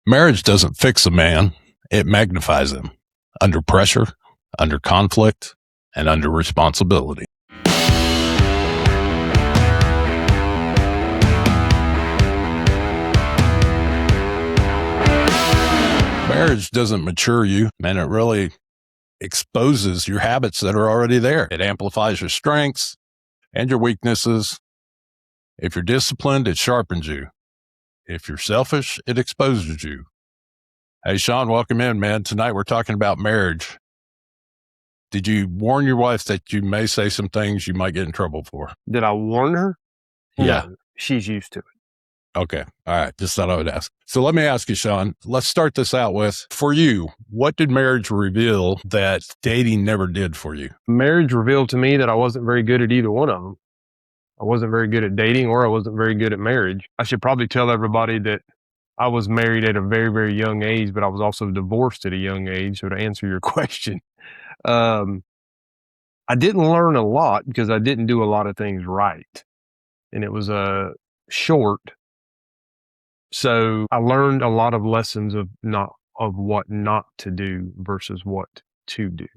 Marriage doesn't fix a man, it magnifies him under pressure, under conflict, and under responsibility. Marriage doesn't mature you, and it really exposes your habits that are already there. It amplifies your strengths and your weaknesses. If you're disciplined, it sharpens you. If you're selfish, it exposes you. Hey, Sean, welcome in, man. Tonight we're talking about marriage. Did you warn your wife that you may say some things you might get in trouble for? Did I warn her? Yeah. No, she's used to it. Okay. All right. Just thought I would ask. So let me ask you, Sean, let's start this out with, for you, what did marriage reveal that dating never did for you? Marriage revealed to me that I wasn't very good at either one of them. I wasn't very good at dating, or I wasn't very good at marriage. I should probably tell everybody that I was married at a very, very young age, but I was also divorced at a young age. So to answer your question, I didn't learn a lot because I didn't do a lot of things right. And it was short. So I learned a lot of lessons of what not to do versus what to do.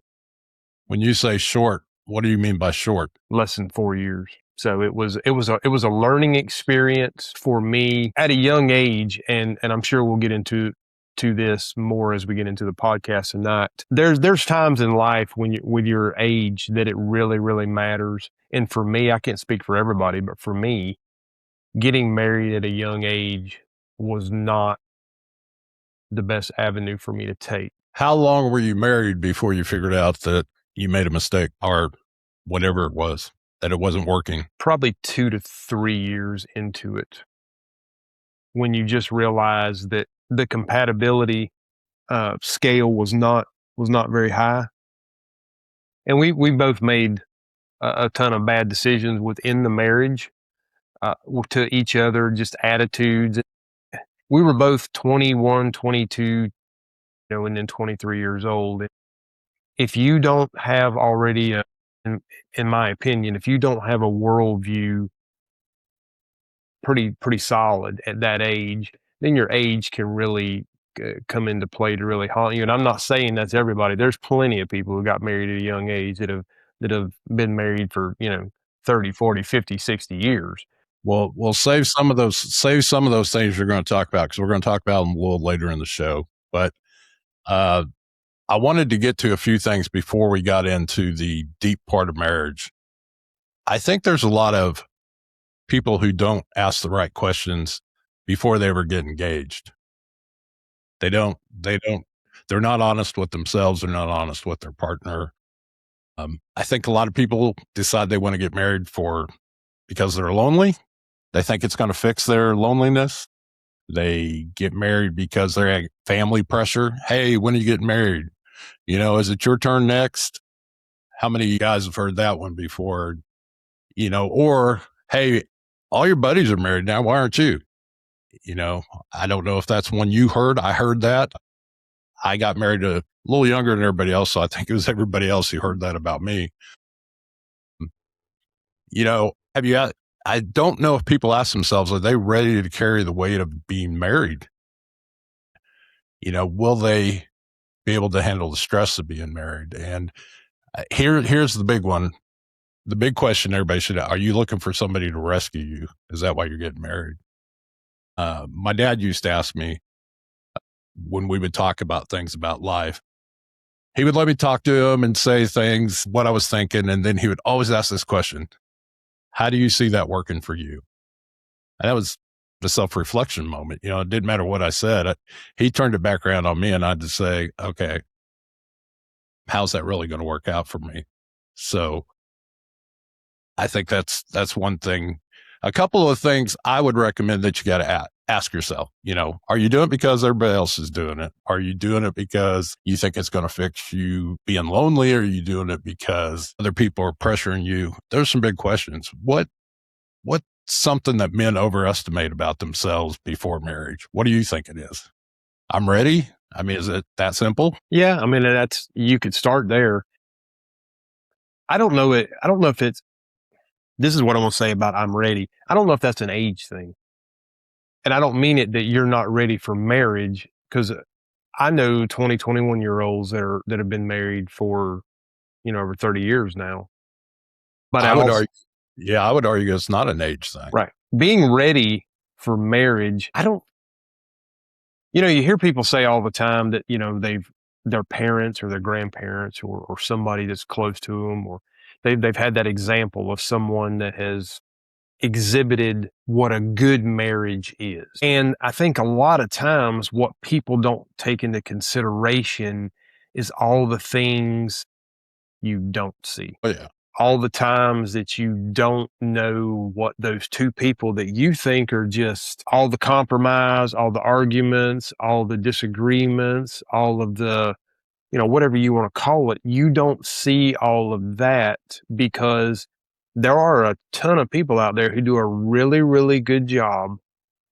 When you say short, what do you mean by short? Less than 4 years. So it was a learning experience for me at a young age, and I'm sure we'll get into this more as we get into the podcast tonight. There's times in life when with your age that it really, really matters. And for me, I can't speak for everybody, but for me, getting married at a young age was not the best avenue for me to take. How long were you married before you figured out that you made a mistake or whatever it was, that it wasn't working? Probably 2 to 3 years into it, when you just realize that the compatibility scale was not very high. And we both made a ton of bad decisions within the marriage to each other, just attitudes. We were both 21, 22, and then 23 years old. If you don't have already, in my opinion, if you don't have a worldview pretty solid at that age, then your age can really come into play to really haunt you. And I'm not saying that's everybody. There's plenty of people who got married at a young age that have been married for 30, 40, 50, 60 years. Well, we'll save some of those things you're going to talk about, because we're going to talk about them a little later in the show. But I wanted to get to a few things before we got into the deep part of marriage. I think there's a lot of people who don't ask the right questions before they ever get engaged. They're not honest with themselves. They're not honest with their partner. I think a lot of people decide they want to get married because they're lonely. They think it's going to fix their loneliness. They get married because they're at family pressure. Hey, when are you getting married? Is it your turn next? How many of you guys have heard that one before? Or, hey, all your buddies are married now. Why aren't you? I don't know if that's one you heard. I heard that. I got married a little younger than everybody else, so I think it was everybody else who heard that about me. I don't know if people ask themselves, are they ready to carry the weight of being married? Will they be able to handle the stress of being married? And here's the big one. The big question everybody should ask: are you looking for somebody to rescue you? Is that why you're getting married? My dad used to ask me when we would talk about things about life. He would let me talk to him and say things, what I was thinking. And then he would always ask this question: how do you see that working for you? And that was the self-reflection moment. It didn't matter what I said. He turned it back around on me, and I'd just say, okay, how's that really going to work out for me? So I think that's one thing. A couple of things I would recommend that you got to ask yourself, are you doing it because everybody else is doing it? Are you doing it because you think it's going to fix you being lonely? Or are you doing it because other people are pressuring you? There's some big questions. What's something that men overestimate about themselves before marriage? What do you think it is? I'm ready. I mean, is it that simple? Yeah. I mean, you could start there. I don't know if it's, this is what I'm going to say about I'm ready. I don't know if that's an age thing. And I don't mean it that you're not ready for marriage. because I know 20, 21-year-olds that have been married for, over 30 years now. But I I would also argue, yeah, I would argue it's not an age thing. right. Being ready for marriage, I don't you hear people say all the time that, their parents or their grandparents or somebody that's close to them, or they've had that example of someone that has exhibited what a good marriage is. And I think a lot of times what people don't take into consideration is all the things you don't see. Oh yeah. All the times that you don't know what those two people that you think are just all the compromise, all the arguments, all the disagreements, all of the, whatever you want to call it, you don't see all of that because there are a ton of people out there who do a really, really good job,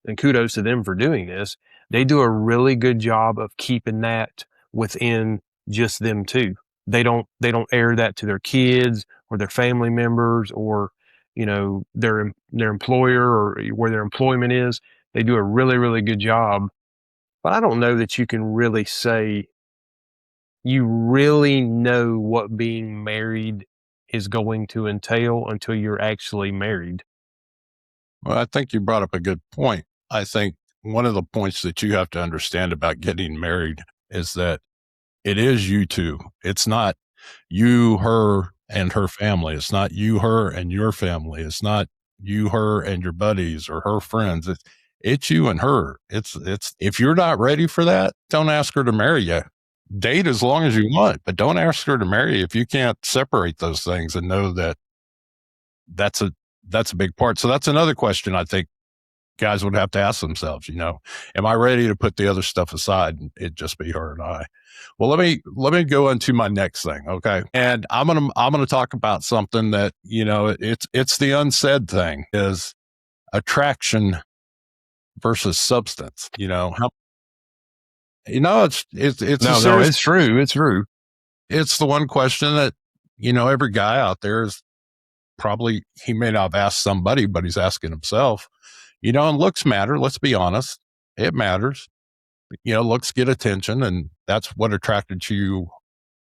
and kudos to them for doing this. They do a really good job of keeping that within just them two. They don't air that to their kids or their family members or their employer or where their employment is. They do a really, really good job. But I don't know that you can really say you really know what being married is going to entail until you're actually married. Well, I think you brought up a good point. I think one of the points that you have to understand about getting married is that it is you two. It's not you, her, and her family. It's not you, her, and your family. It's not you, her, and your buddies or her friends. It's you and her. It's if you're not ready for that, don't ask her to marry you. Date as long as you want, but don't ask her to marry you if you can't separate those things and know that that's a that's a big part. So that's another question I think guys would have to ask themselves, am I ready to put the other stuff aside and it just be her and I? Well, let me go into my next thing. Okay. And I'm going to talk about something that, it's the unsaid thing is attraction versus substance. It's a No, serious, it's true. It's true. it's the one question that, every guy out there is probably, he may not have asked somebody, but he's asking himself, and looks matter. Let's be honest. It matters. Looks get attention, and that's what attracted you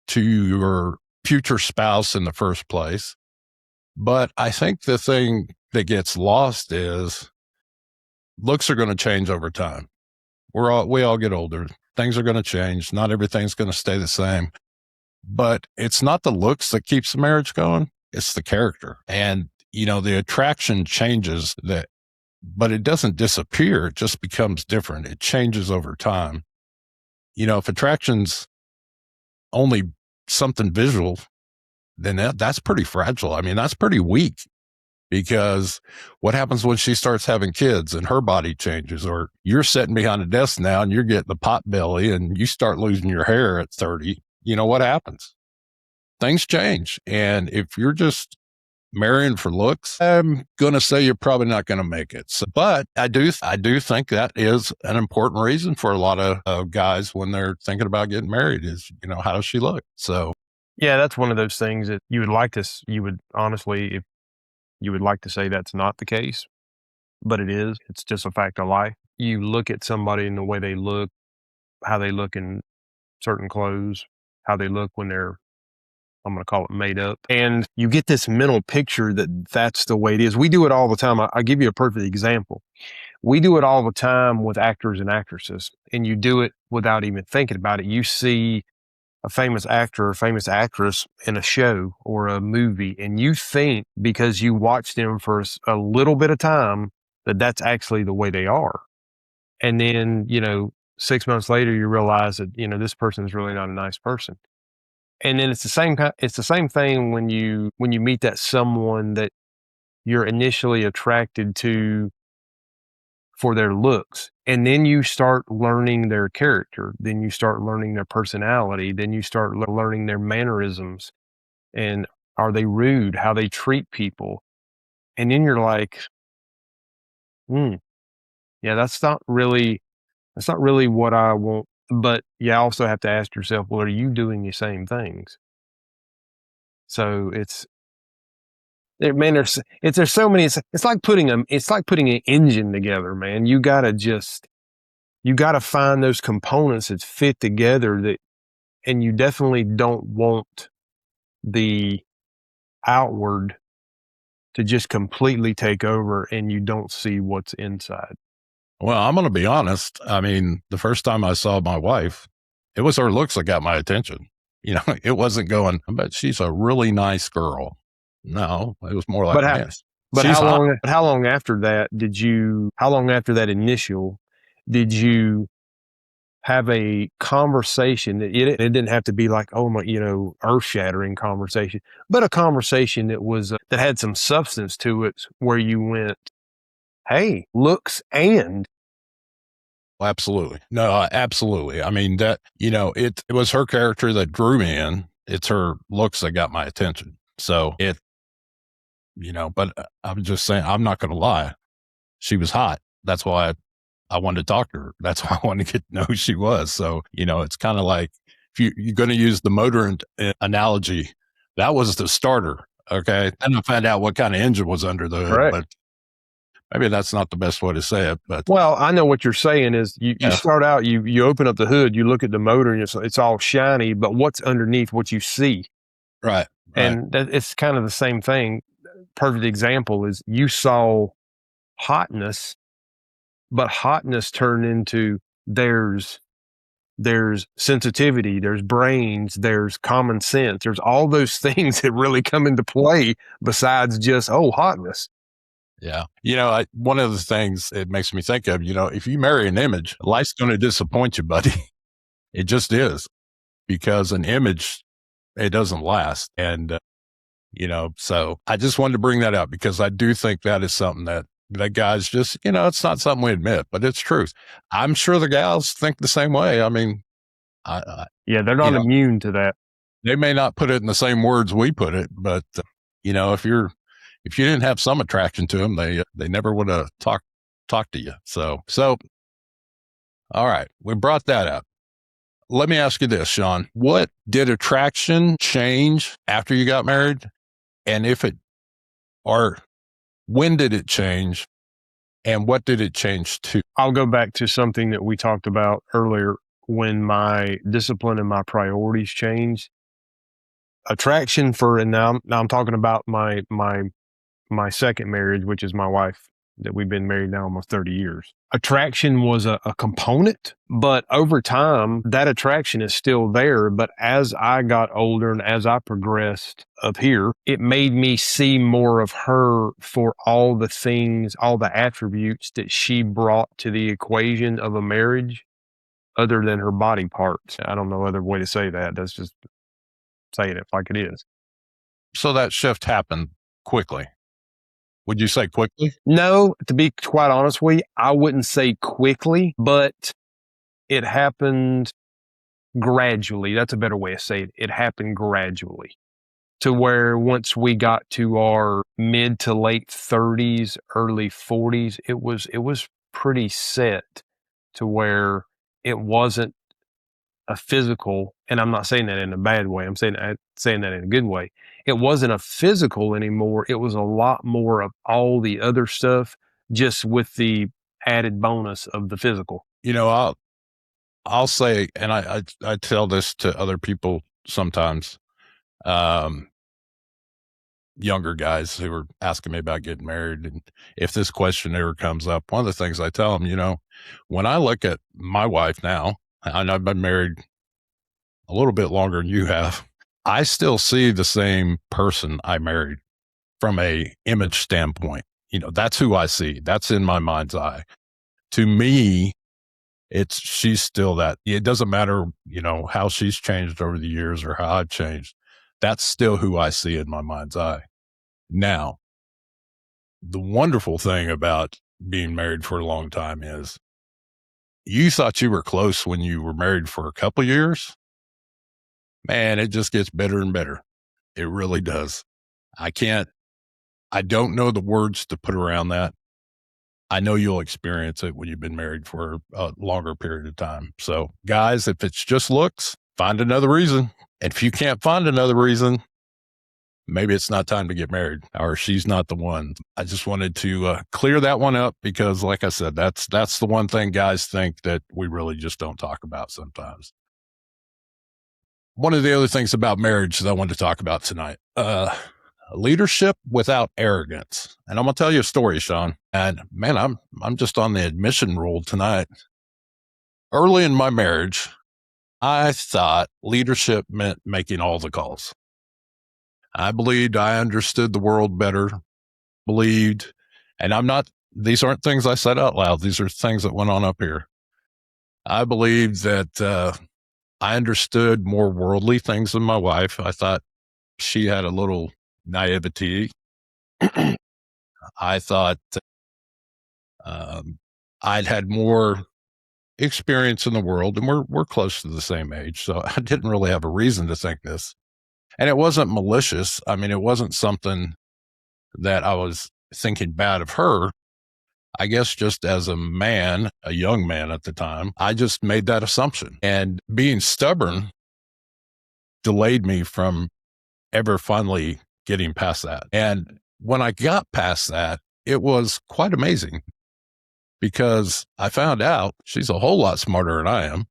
to your future spouse in the first place. But I think the thing that gets lost is looks are going to change over time. We all get older. Things are going to change. Not everything's going to stay the same. But it's not the looks that keeps the marriage going. It's the character. And, the attraction changes but it doesn't disappear. It just becomes different. It changes over time. If attraction's only something visual, then that's pretty fragile. I mean, that's pretty weak because what happens when she starts having kids and her body changes, or you're sitting behind a desk now and you're getting a pot belly and you start losing your hair at 30, what happens? Things change. And if you're just marrying for looks, I'm going to say you're probably not going to make it. So, but I do think that is an important reason for a lot of guys when they're thinking about getting married is, how does she look? So Yeah, that's one of those things that you would honestly, if you would like to say that's not the case, but it is. It's just a fact of life. You look at somebody and the way they look, how they look in certain clothes, how they look when they're, I'm going to call it made up. And you get this mental picture that that's the way it is. We do it all the time. I'll give you a perfect example. We do it all the time with actors and actresses, and you do it without even thinking about it. You see a famous actor or famous actress in a show or a movie, and you think because you watch them for a little bit of time that that's actually the way they are. And then, 6 months later, you realize that, this person is really not a nice person. And then it's the same thing when you meet that someone that you're initially attracted to for their looks. And then you start learning their character. Then you start learning their personality. Then you start learning their mannerisms. And are they rude? How they treat people. And then you're like, hmm, yeah, that's not really what I want. But you also have to ask yourself, well, are you doing the same things? So man, there's so many. It's like putting an engine together, man. You gotta just you got to find those components that fit together and you definitely don't want the outward to just completely take over and you don't see what's inside. Well, I'm going to be honest. I mean, the first time I saw my wife, it was her looks that got my attention. It wasn't going, but she's a really nice girl. No, it was more like, man, But she's hot. how long after that how long after that initial did you have a conversation? It didn't have to be like, oh my, earth shattering conversation, but a conversation that was, that had some substance to it where you went, hey, looks and. Absolutely. No, absolutely. I mean, it was her character that drew me in. It's her looks that got my attention. So but I'm just saying, I'm not going to lie. She was hot. That's why I wanted to talk to her. That's why I wanted to get to know who she was. So, it's kind of like, if you're going to use the motor analogy, that was the starter. Okay. Then I found out what kind of engine was under the hood, Correct. but maybe that's not the best way to say it. But well, I know what you're saying is you start out, you open up the hood, you look at the motor and it's all shiny, but what's underneath what you see. Right. And it's kind of the same thing. Perfect example is you saw hotness, but hotness turned into there's sensitivity, there's brains, there's common sense, there's all those things that really come into play besides just, hotness. Yeah. One of the things it makes me think of, if you marry an image, life's going to disappoint you, buddy. It just is, because an image, it doesn't last. And, so I just wanted to bring that up because I do think that is something that guys just, it's not something we admit, but it's truth. I'm sure the gals think the same way. I mean, yeah, they're not immune to that. They may not put it in the same words we put it, but if you didn't have some attraction to them, they never would have talked to you. So, all right, we brought that up. Let me ask you this, Sean. What did attraction change after you got married? And when did it change? And what did it change to? I'll go back to something that we talked about earlier. When my discipline and my priorities changed, attraction and now I'm talking about my second marriage, which is my wife that we've been married now almost 30 years. Attraction was a component, but over time, that attraction is still there. But as I got older and as I progressed up here, it made me see more of her for all the things, all the attributes that she brought to the equation of a marriage other than her body parts. I don't know other way to say that. That's just saying it like it is. So that shift happened quickly. Would you say quickly? No, to be quite honest with you, I wouldn't say quickly, but it happened gradually. That's a better way of saying it. It happened gradually to where once we got to our mid to late 30s, early 40s, it was pretty set to where it wasn't a physical, and I'm not saying that in a bad way. I'm saying that in a good way. It wasn't a physical anymore. It was a lot more of all the other stuff, just with the added bonus of the physical. I'll say, and I tell this to other people sometimes, younger guys who are asking me about getting married. And if this question ever comes up, one of the things I tell them, when I look at my wife now, and I've been married a little bit longer than you have, I still see the same person I married from a image standpoint. That's who I see. That's in my mind's eye. To me, she's still that. It doesn't matter, how she's changed over the years or how I've changed. That's still who I see in my mind's eye. Now, the wonderful thing about being married for a long time is you thought you were close when you were married for a couple of years. Man, it just gets better and better. It really does. I don't know the words to put around that. I know you'll experience it when you've been married for a longer period of time. So guys, if it's just looks, find another reason. And if you can't find another reason, maybe it's not time to get married, or she's not the one. I just wanted to clear that one up because, like I said, that's the one thing guys think that we really just don't talk about sometimes. One of the other things about marriage that I wanted to talk about tonight, leadership without arrogance. And I'm going to tell you a story, Sean. And man, I'm just on the admission roll tonight. Early in my marriage, I thought leadership meant making all the calls. I believed I understood the world better, believed, and these aren't things I said out loud. These are things that went on up here. I believed that I understood more worldly things than my wife. I thought she had a little naivety. I thought I'd had more experience in the world, and we're close to the same age, so I didn't really have a reason to think this. And it wasn't malicious. I mean, it wasn't something that I was thinking bad of her. I guess just as a man, a young man at the time, I just made that assumption. And being stubborn delayed me from ever finally getting past that. And when I got past that, it was quite amazing because I found out she's a whole lot smarter than I am.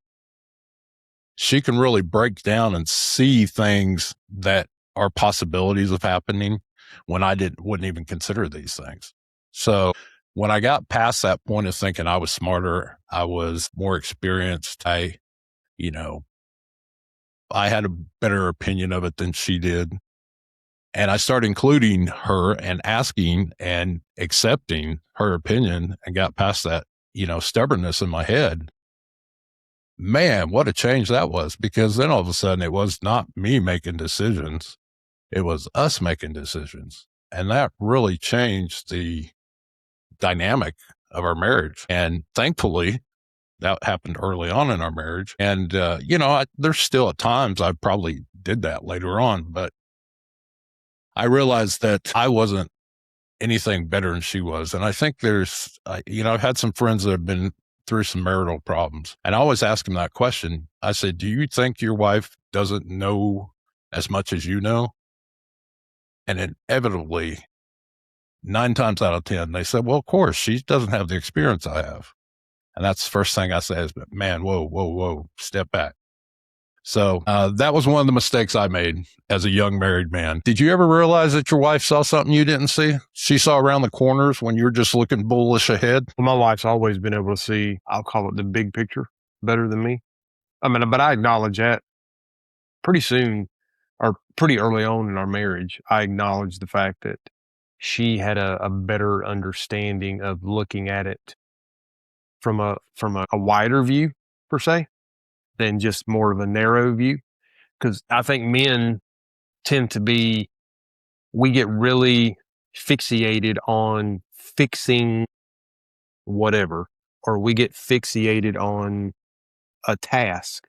She can really break down and see things that are possibilities of happening when I wouldn't even consider these things. So when I got past that point of thinking I was smarter, I was more experienced, I had a better opinion of it than she did. And I started including her and asking and accepting her opinion and got past that, stubbornness in my head. Man, what a change that was, because then all of a sudden it was not me making decisions. It was us making decisions. And that really changed the dynamic of our marriage. And thankfully, that happened early on in our marriage. And, there's still at times I probably did that later on, but I realized that I wasn't anything better than she was. And I think I've had some friends that have been through some marital problems. And I always ask them that question. I said, do you think your wife doesn't know as much as you know? And inevitably, 9 times out of 10, they said, well, of course, she doesn't have the experience I have. And that's the first thing I say is, man, whoa, step back. So that was one of the mistakes I made as a young married man. Did you ever realize that your wife saw something you didn't see? She saw around the corners when you're just looking bullish ahead? Well, my wife's always been able to see, I'll call it the big picture, better than me. I mean, but I acknowledge that pretty soon or pretty early on in our marriage. I acknowledged the fact that she had a better understanding of looking at it from a wider view, per se, than just more of a narrow view. Because I think men tend to we get really fixated on fixing whatever, or we get fixated on a task,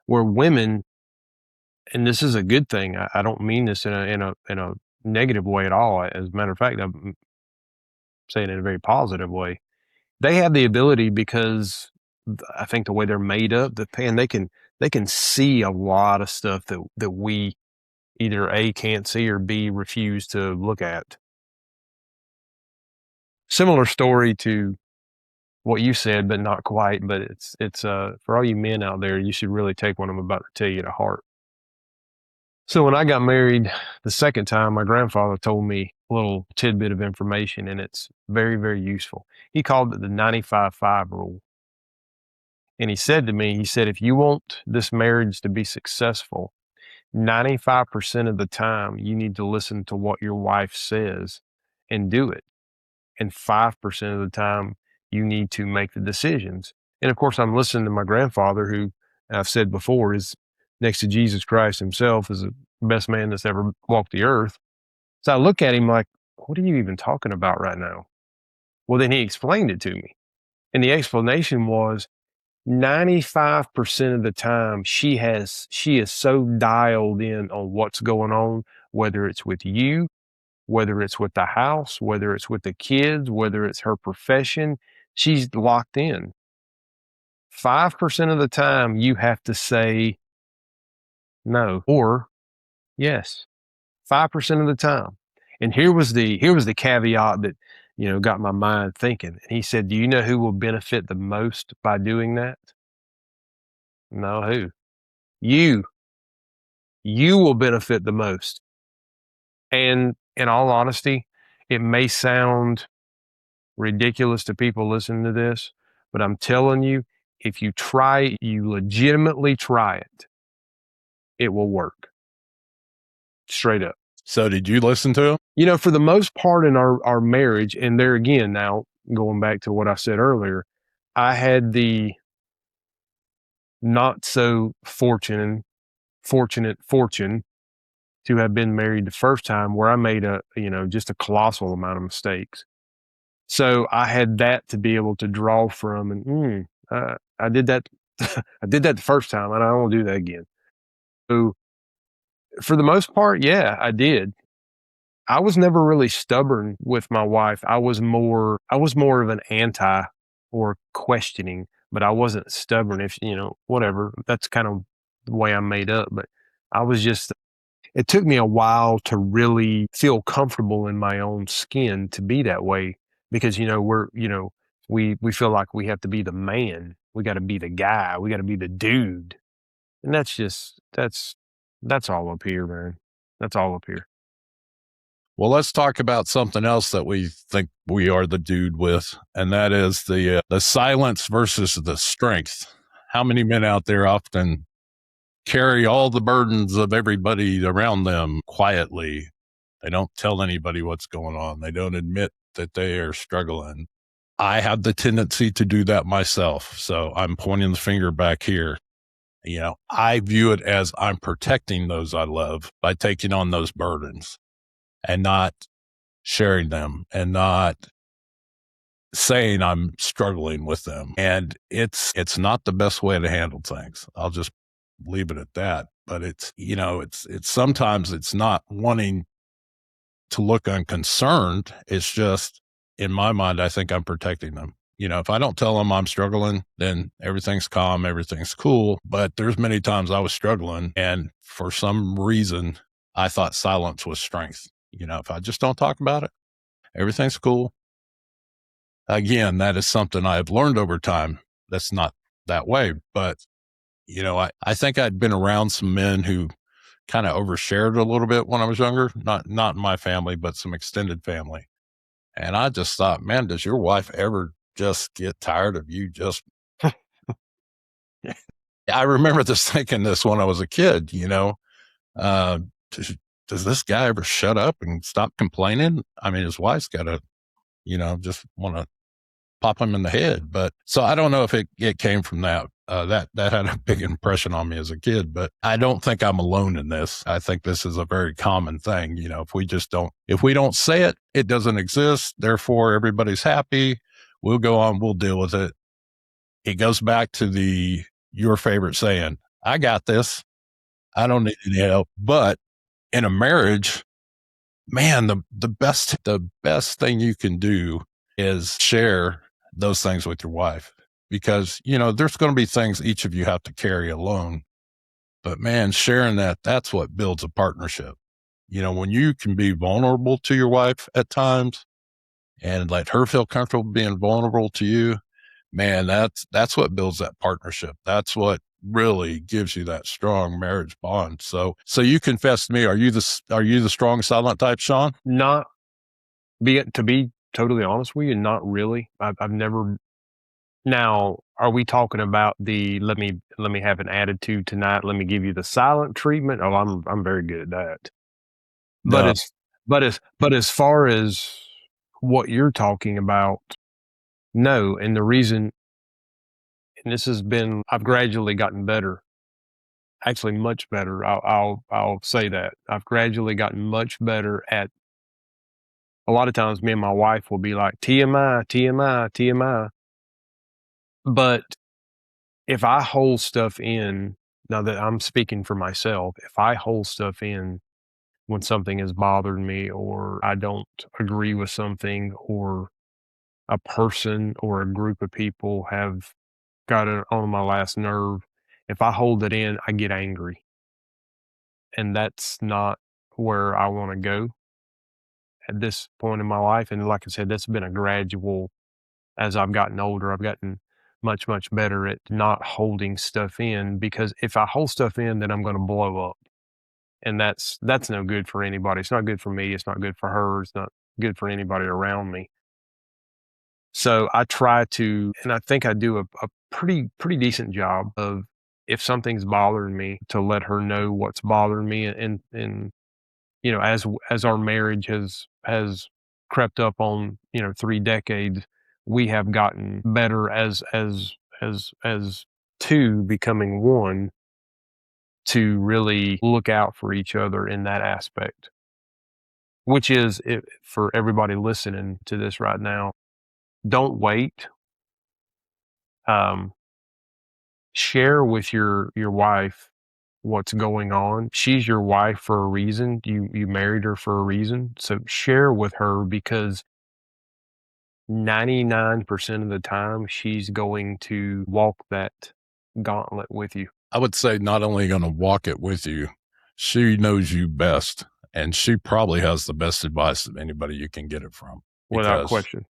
where women, and this is a good thing. I don't mean this in a negative way at all. As a matter of fact, I'm saying it in a very positive way. They have the ability, because I think the way they're made up, they can see a lot of stuff that we either A, can't see, or B, refuse to look at. Similar story to what you said, but not quite. But it's for all you men out there, you should really take what I'm about to tell you to heart. So when I got married the second time, my grandfather told me a little tidbit of information, and it's very, very useful. He called it the 95-5 rule. And he said to me, if you want this marriage to be successful, 95% of the time you need to listen to what your wife says and do it. And 5% of the time you need to make the decisions. And of course, I'm listening to my grandfather, who I've said before is next to Jesus Christ himself, is the best man that's ever walked the earth. So I look at him like, what are you even talking about right now? Well, then he explained it to me. And the explanation was 95% of the time she is so dialed in on what's going on, whether it's with you, whether it's with the house, whether it's with the kids, whether it's her profession, she's locked in. 5% of the time you have to say no or yes. 5% of the time. And here was the caveat that, got my mind thinking. He said, "Do you know who will benefit the most by doing that?" No, who? You. You will benefit the most. And in all honesty, it may sound ridiculous to people listening to this, but I'm telling you, if you try, you legitimately try it, it will work. Straight up. So did you listen to him? For the most part in our marriage, and there again, now going back to what I said earlier, I had the not so fortune to have been married the first time where I made just a colossal amount of mistakes. So I had that to be able to draw from, and I did that. I did that the first time, and I don't do that again. So for the most part, yeah, I did. I was never really stubborn with my wife. I was more of an anti or questioning, but I wasn't stubborn. If whatever. That's kind of the way I'm made up. But I was just. It took me a while to really feel comfortable in my own skin to be that way because we feel like we have to be the man. We got to be the guy. We got to be the dude, and that's all up here, man. That's all up here. Well, let's talk about something else that we think we are the dude with, and that is the silence versus the strength. How many men out there often carry all the burdens of everybody around them quietly? They don't tell anybody what's going on. They don't admit that they are struggling. I have the tendency to do that myself. So I'm pointing the finger back here. I view it as I'm protecting those I love by taking on those burdens and not sharing them and not saying I'm struggling with them. And it's not the best way to handle things. I'll just leave it at that. But it's sometimes it's not wanting to look unconcerned. It's just, in my mind, I think I'm protecting them. If I don't tell them I'm struggling, then everything's calm, everything's cool. But there's many times I was struggling, and for some reason, I thought silence was strength. If I just don't talk about it, everything's cool. Again, that is something I've learned over time. That's not that way. But, I think I'd been around some men who kind of overshared a little bit when I was younger, not in my family, but some extended family. And I just thought, man, does your wife ever just get tired of you? I remember thinking this when I was a kid, uh, does this guy ever shut up and stop complaining? I mean, his wife's got to, just want to pop him in the head. But so I don't know if it came from that. That had a big impression on me as a kid, but I don't think I'm alone in this. I think this is a very common thing. If we don't say it, it doesn't exist. Therefore, everybody's happy. We'll go on. We'll deal with it. It goes back to your favorite saying, I got this. I don't need any help. But in a marriage, man, the best thing you can do is share those things with your wife, because there's going to be things each of you have to carry alone, but man, sharing that's what builds a partnership. When you can be vulnerable to your wife at times and let her feel comfortable being vulnerable to you, man, that's what builds that partnership. That's what really gives you that strong marriage bond. So you confess to me, are you the strong silent type, Sean? Not to be totally honest with you, not really. I've never. Now, are we talking about the let me have an attitude tonight? Let me give you the silent treatment. Oh, I'm very good at that. But No. as far as what you're talking about, no. And the reason, and this has been, I've gradually gotten better. Actually, much better. I'll say that I've gradually gotten much better at. A lot of times, me and my wife will be like TMI, TMI, TMI. But if I hold stuff in, now that I'm speaking for myself, if I hold stuff in when something has bothered me or I don't agree with something or a person or a group of people have got it on my last nerve, if I hold it in, I get angry. And that's not where I want to go at this point in my life. And like I said, that's been a gradual, as I've gotten older, I've gotten much, much better at not holding stuff in, because if I hold stuff in, then I'm going to blow up. And that's no good for anybody. It's not good for me. It's not good for her. It's not good for anybody around me. So I try to, and I think I do a pretty decent job of, if something's bothering me, to let her know what's bothering me. And you know, as our marriage has crept up on, you know, 3 decades, we have gotten better as two becoming one, to really look out for each other in that aspect, which is, for everybody listening to this right now, don't wait. Um, Share with your wife what's going on. She's your wife for a reason. You married her for a reason. So share with her, because 99% of the time she's going to walk that gauntlet with you. I would say not only going to walk it with you, she knows you best, and she probably has the best advice of anybody you can get it from. Without question.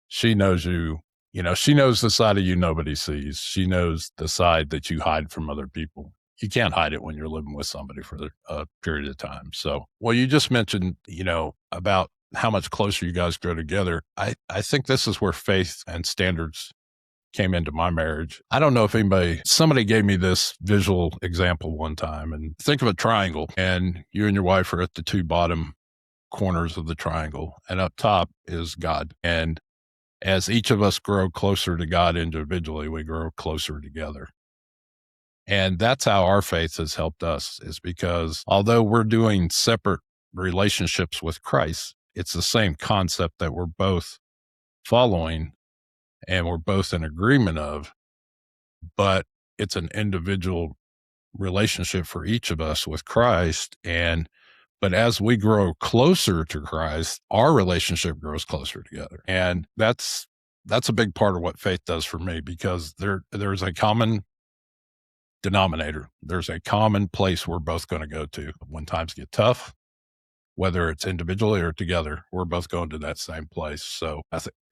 She knows you, you know, she knows the side of you nobody sees. She knows the side that you hide from other people. You can't hide it when you're living with somebody for a period of time. So, well, you just mentioned, you know, about how much closer you guys grow together. I think this is where faith and standards came into my marriage. I don't know if somebody gave me this visual example one time, and think of a triangle, and you and your wife are at the two bottom corners of the triangle, and up top is God. And as each of us grow closer to God individually, we grow closer together. And that's how our faith has helped us, is because although we're doing separate relationships with Christ, it's the same concept that we're both following and we're both in agreement of, but it's an individual relationship for each of us with Christ. But as we grow closer to Christ, our relationship grows closer together. And that's a big part of what faith does for me, because there's a common denominator. There's a common place we're both going to go to when times get tough, whether it's individually or together. We're both going to that same place. So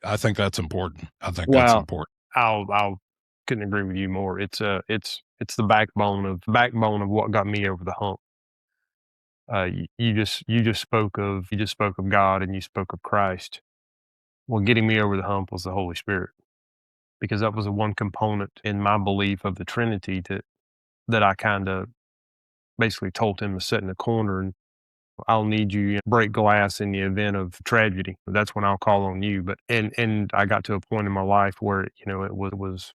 I think that's important. I think that's important. I'll couldn't agree with you more. It's the backbone of what got me over the hump. You just spoke of God, and you spoke of Christ. Well, getting me over the hump was the Holy Spirit, because that was the one component in my belief of the Trinity that I kind of basically told him to sit in the corner, and I'll need you to break glass in the event of tragedy. That's when I'll call on you. But and I got to a point in my life where, you know, it was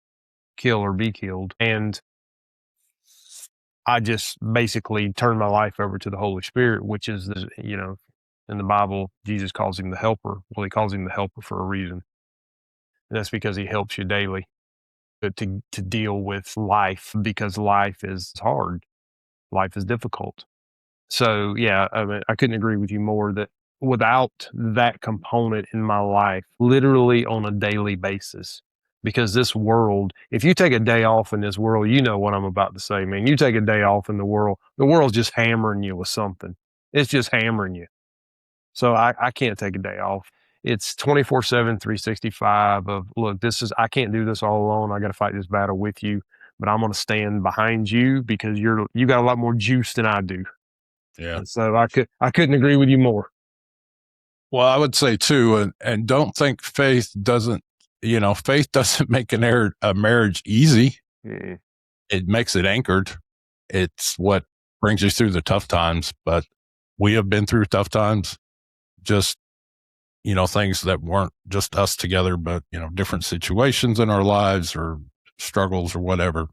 kill or be killed, and I just basically turned my life over to the Holy Spirit, which is, you know, in the Bible, Jesus calls him the helper. Well, he calls him the helper for a reason. And that's because he helps you daily to deal with life, because life is hard. Life is difficult. So yeah, I mean, I couldn't agree with you more that without that component in my life, literally on a daily basis, because this world, if you take a day off in this world, you know what I'm about to say, man. You take a day off in the world's just hammering you with something. It's just hammering you. So I can't take a day off. It's 24/7, 365 of, look, I can't do this all alone. I got to fight this battle with you, but I'm going to stand behind you, because you got a lot more juice than I do. Yeah. And so I couldn't agree with you more. Well, I would say too, and don't think faith doesn't make a marriage easy. Mm. It makes it anchored. It's what brings you through the tough times. But we have been through tough times, just, you know, things that weren't just us together, but, you know, different situations in our lives or struggles or whatever.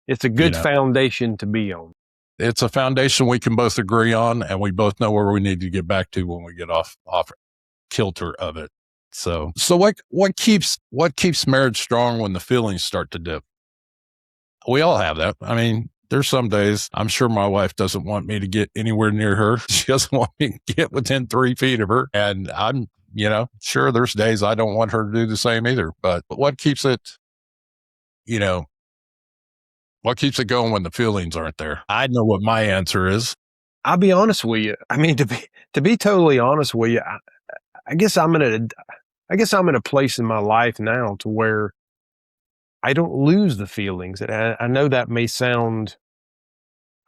It's a good foundation to be on. It's a foundation we can both agree on, and we both know where we need to get back to when we get off kilter of it. So what keeps marriage strong when the feelings start to dip? We all have that. I mean, there's some days I'm sure my wife doesn't want me to get anywhere near her. She doesn't want me to get within 3 feet of her. And I'm, you know, sure there's days I don't want her to do the same either. But what keeps it, you know, what keeps it going when the feelings aren't there? I know what my answer is. I'll be honest with you. I mean, to be totally honest with you, I guess I'm in a place in my life now to where I don't lose the feelings. And I know that may sound,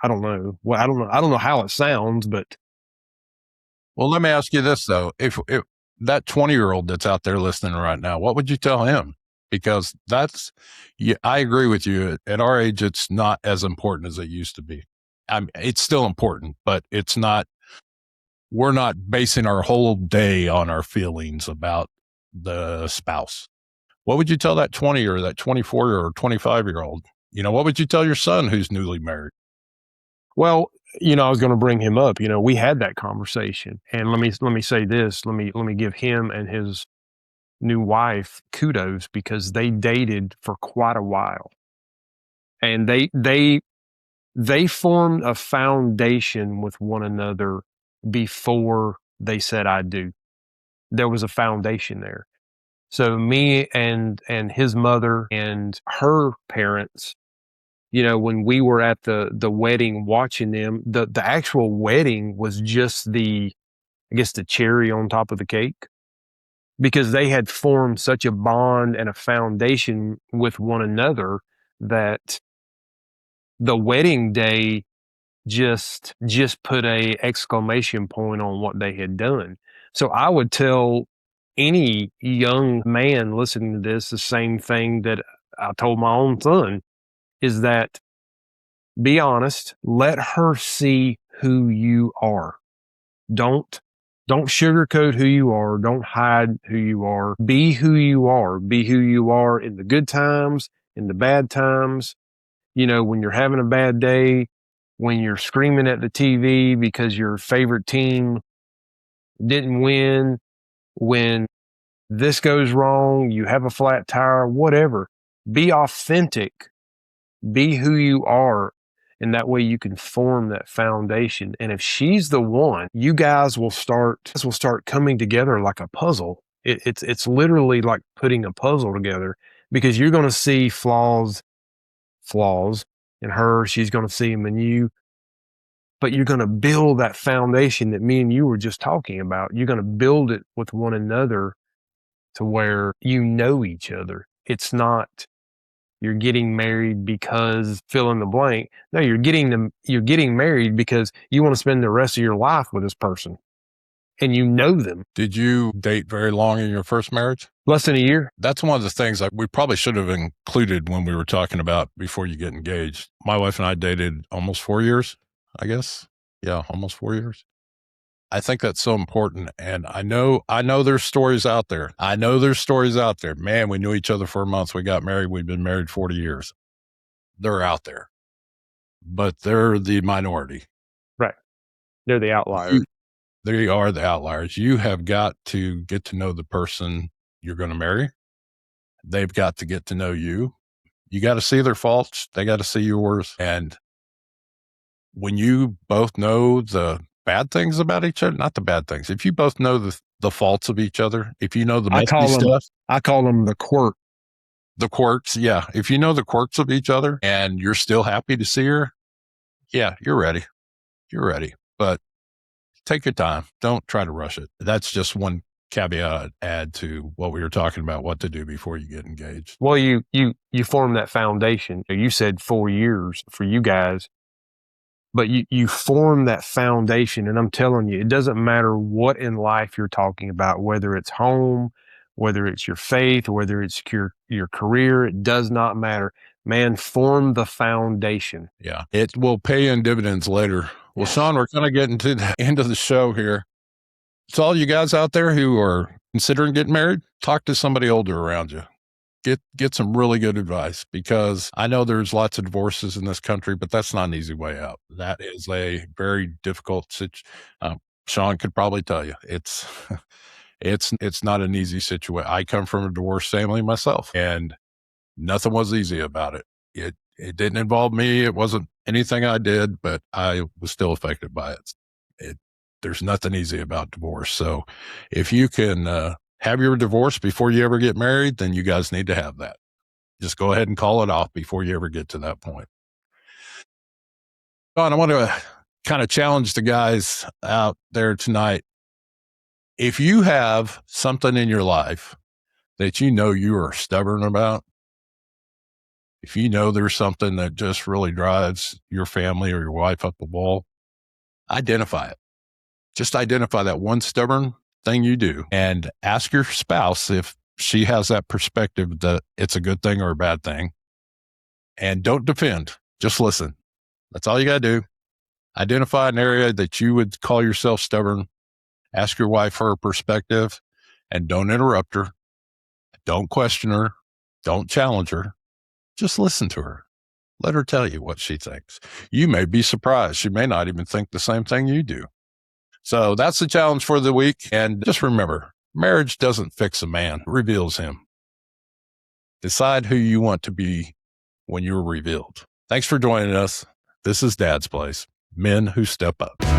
I don't know. Well, I don't know how it sounds, but Well, let me ask you this though: if that 20-year-old that's out there listening right now, what would you tell him? Because that's, yeah, I agree with you. At our age, it's not as important as it used to be. It's still important, but it's not. We're not basing our whole day on our feelings about the spouse. What would you tell that 20 or that 24 or 25-year-old? What would you tell your son who's newly married? well, I was going to bring him up. We had that conversation, and let me say this. Let me give him and his new wife kudos because they dated for quite a while, and they formed a foundation with one another before they said I do. There was a foundation there. So me and his mother and her parents, when we were at the wedding watching them, the actual wedding was just I guess the cherry on top of the cake because they had formed such a bond and a foundation with one another that the wedding day just put a exclamation point on what they had done. So I would tell any young man listening to this the same thing that I told my own son is that be honest, let her see who you are. Don't don't sugarcoat who you are, don't hide who you are. Be who you are. Be who you are in the good times, in the bad times, when you're having a bad day, when you're screaming at the TV because your favorite team didn't win, when this goes wrong, you have a flat tire, whatever. Be authentic, be who you are. And that way you can form that foundation. And if she's the one, you guys will start coming together like a puzzle. It's literally like putting a puzzle together because you're going to see flaws in her. She's going to see them in you, but you're going to build that foundation that me and you were just talking about. You're going to build it with one another to where you know each other. It's not you're getting married because fill in the blank. No, you're getting married because you want to spend the rest of your life with this person and you know them. Did you date very long in your first marriage? Less than a year. That's one of the things that we probably should have included when we were talking about before you get engaged. My wife and I dated almost 4 years, I guess. Yeah, almost 4 years. I think that's so important. And I know there's stories out there. Man, we knew each other for a month. We got married. We've been married 40 years. They're out there, but they're the minority. Right. They're the outliers. They are the outliers. You have got to get to know the person you're going to marry. They've got to get to know you. You got to see their faults. They got to see yours. And when you both know the bad things about each other, not the bad things, if you both know the faults of each other, if you know the messy stuff, I call them the quirks. Yeah. If you know the quirks of each other and you're still happy to see her, yeah, you're ready. But take your time. Don't try to rush it. That's just one caveat I'd add to what we were talking about, what to do before you get engaged. Well, you form that foundation. You said 4 years for you guys, but you form that foundation. And I'm telling you, it doesn't matter what in life you're talking about, whether it's home, whether it's your faith, whether it's your career, it does not matter. Man, form the foundation. Yeah. It will pay in dividends later. Well, Yes. Sean, we're kind of getting to the end of the show here. So all you guys out there who are considering getting married, talk to somebody older around you. Get some really good advice because I know there's lots of divorces in this country, but that's not an easy way out. That is a very difficult situation. Sean could probably tell you it's it's not an easy situation. I come from a divorced family myself, and nothing was easy about it. It didn't involve me. It wasn't anything I did, but I was still affected by it. There's nothing easy about divorce. So if you can have your divorce before you ever get married, then you guys need to have that. Just go ahead and call it off before you ever get to that point. Don, I want to kind of challenge the guys out there tonight. If you have something in your life that you know you are stubborn about, if you know there's something that just really drives your family or your wife up the wall, identify it. Just identify that one stubborn thing you do and ask your spouse if she has that perspective that it's a good thing or a bad thing. And don't defend, just listen. That's all you got to do. Identify an area that you would call yourself stubborn. Ask your wife her perspective and don't interrupt her. Don't question her. Don't challenge her. Just listen to her. Let her tell you what she thinks. You may be surprised. She may not even think the same thing you do. So that's the challenge for the week. And just remember, marriage doesn't fix a man, it reveals him. Decide who you want to be when you're revealed. Thanks for joining us. This is Dad's Place, Men Who Step Up.